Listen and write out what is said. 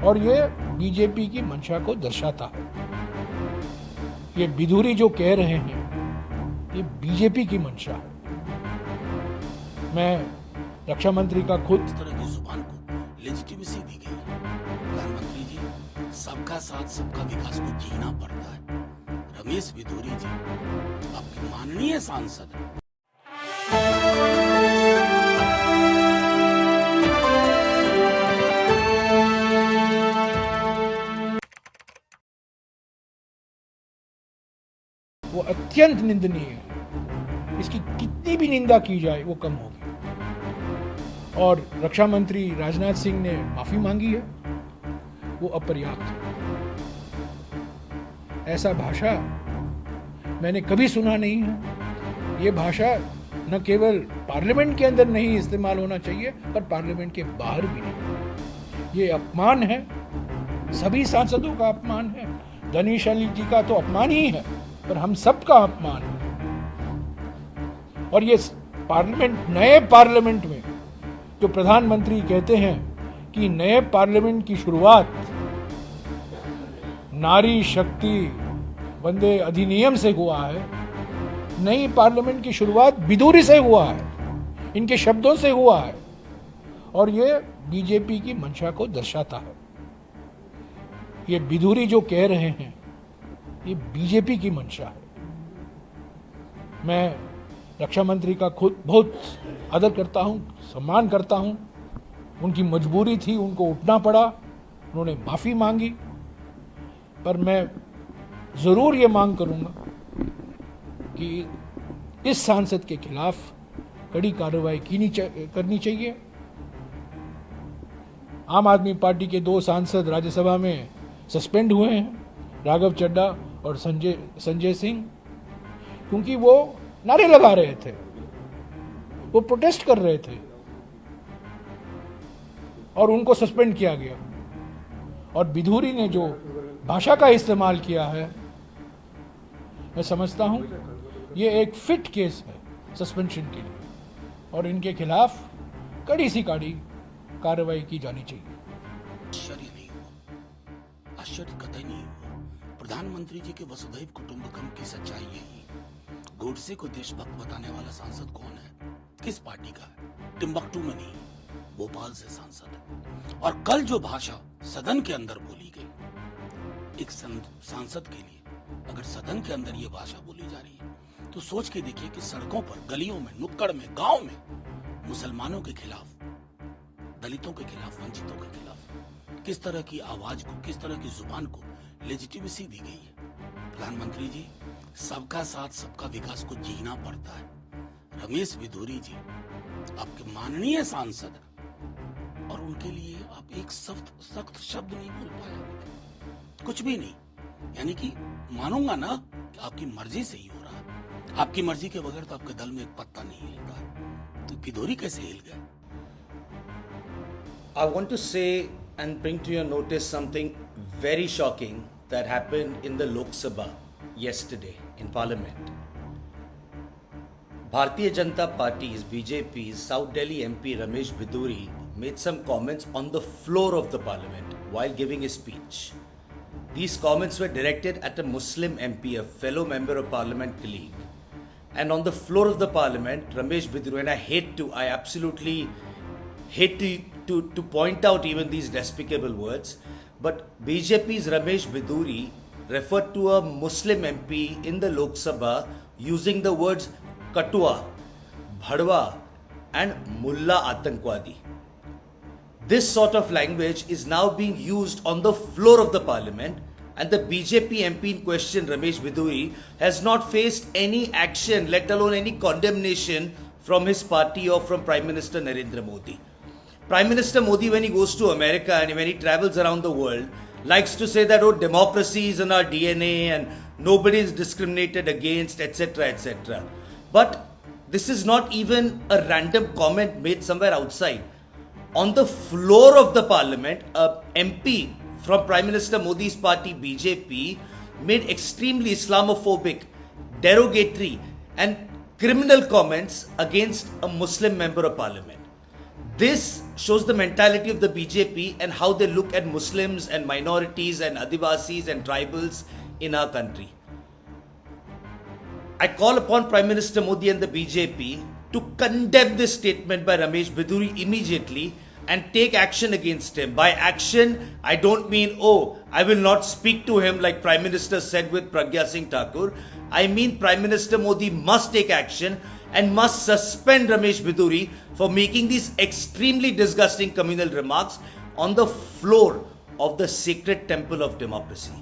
और ये बीजेपी की मंशा को दर्शाता है। ये बिधूरी जो कह रहे हैं ये बीजेपी की मंशा है। मैं रक्षा मंत्री का खुद इस तरह की जुबान को लेजिटिमेसी दी गई है। प्रधानमंत्री जी, सबका साथ सबका विकास को जीना पड़ता है। रमेश बिधूरी जी आपके माननीय सांसद हैं। वो अत्यंत निंदनीय है। इसकी कितनी भी निंदा की जाए वो कम होगी। और रक्षा मंत्री राजनाथ सिंह ने माफी मांगी है, वो अपर्याप्त है। ऐसा भाषा मैंने कभी सुना नहीं है। ये भाषा न केवल पार्लियामेंट के अंदर नहीं इस्तेमाल होना चाहिए, पर पार्लियामेंट के बाहर भी नहीं। ये अपमान है, सभी सांसदों का अपमान है। धनीश अली जी का तो अपमान ही है, पर हम सबका अपमान है। और ये पार्लियामेंट, नए पार्लियामेंट में जो प्रधानमंत्री कहते हैं कि नए पार्लियामेंट की शुरुआत नारी शक्ति वंदे अधिनियम से हुआ है, नई पार्लियामेंट की शुरुआत बिधूरी से हुआ है, इनके शब्दों से हुआ है। और ये बीजेपी की मंशा को दर्शाता है। ये बिधूरी जो कह रहे हैं ये बीजेपी की मंशा है। मैं रक्षा मंत्री का खुद बहुत आदर करता हूं, सम्मान करता हूं। उनकी मजबूरी थी, उनको उठना पड़ा, उन्होंने माफी मांगी। पर मैं जरूर ये मांग करूंगा कि इस सांसद के खिलाफ कड़ी कार्रवाई करनी चाहिए। आम आदमी पार्टी के 2 सांसद राज्यसभा में सस्पेंड हुए हैं, राघव चड्डा और संजय सिंह, क्योंकि वो नारे लगा रहे थे, वो प्रोटेस्ट कर रहे थे और उनको सस्पेंड किया गया। और बिधूरी ने जो भाषा का इस्तेमाल किया है, मैं समझता हूं ये एक फिट केस है सस्पेंशन के लिए, और इनके खिलाफ कड़ी से कड़ी कार्रवाई की जानी चाहिए। आश्चर्य नहीं हुआ, आश्चर्य कतई नहीं हुआ। प्रधानमंत्री जी के वसुधैव कुटुंबकम की सच्चाई यही। गोडसे को देशभक्त बताने वाला सांसद कौन है, किस पार्टी का है? टिम्बकटू में नहीं, भोपाल से सांसद है। और कल जो भाषा सदन के अंदर बोली गई, एक सांसद के लिए अगर सदन के अंदर ये भाषा बोली जा रही है, तो सोच के देखिए कि सड़कों पर, गलियों में, नुक्कड़ में, गांव में मुसलमानों के खिलाफ, दलितों के खिलाफ, वंचितों के खिलाफ किस तरह की आवाज को, किस तरह की जुबान को लेजिटिमेसी दी गई है। प्रधानमंत्री जी, सबका साथ सबका विकास को जीना पड़ता है। रमेश बिधूरी जी आपके माननीय सांसद हैं, और उनके लिए आप एक सख्त शब्द नहीं बोल पाए, कुछ भी नहीं। यानी कि मानूंगा ना कि आपकी मर्जी से ही हो रहा है। आपकी मर्जी के बगैर तो आपके दल में एक पत्ता नहीं हिलता है, तो बिधूरी कैसे हिल गए? I want to say and bring to your notice something very shocking that happened in the Lok Sabha yesterday in Parliament. Bharatiya Janata Party's BJP's South Delhi MP Ramesh Biduri made some comments on the floor of the Parliament while giving his speech. These comments were directed at a Muslim MP, a fellow member of Parliament colleague. And on the floor of the Parliament, Ramesh Biduri, and I absolutely hate to point out even these despicable words, but BJP's Ramesh Biduri referred to a Muslim MP in the Lok Sabha using the words Katua, Bhadwa and Mullah Atankwadi. This sort of language is now being used on the floor of the Parliament, and the BJP MP in question, Ramesh Biduri, has not faced any action, let alone any condemnation from his party or from Prime Minister Narendra Modi. Prime Minister Modi, when he goes to America and when he travels around the world, likes to say that, oh, democracy is in our DNA and nobody is discriminated against, etc., etc. But this is not even a random comment made somewhere outside. On the floor of the Parliament, a MP from Prime Minister Modi's party, BJP, made extremely Islamophobic, derogatory and criminal comments against a Muslim member of Parliament. This shows the mentality of the BJP and how they look at Muslims and minorities and Adivasis and tribals in our country. I call upon Prime Minister Modi and the BJP to condemn this statement by Ramesh Biduri immediately and take action against him. By action, I don't mean, oh, I will not speak to him like Prime Minister said with Pragya Singh Thakur. I mean Prime Minister Modi must take action and must suspend Ramesh Biduri for making these extremely disgusting communal remarks on the floor of the sacred temple of democracy.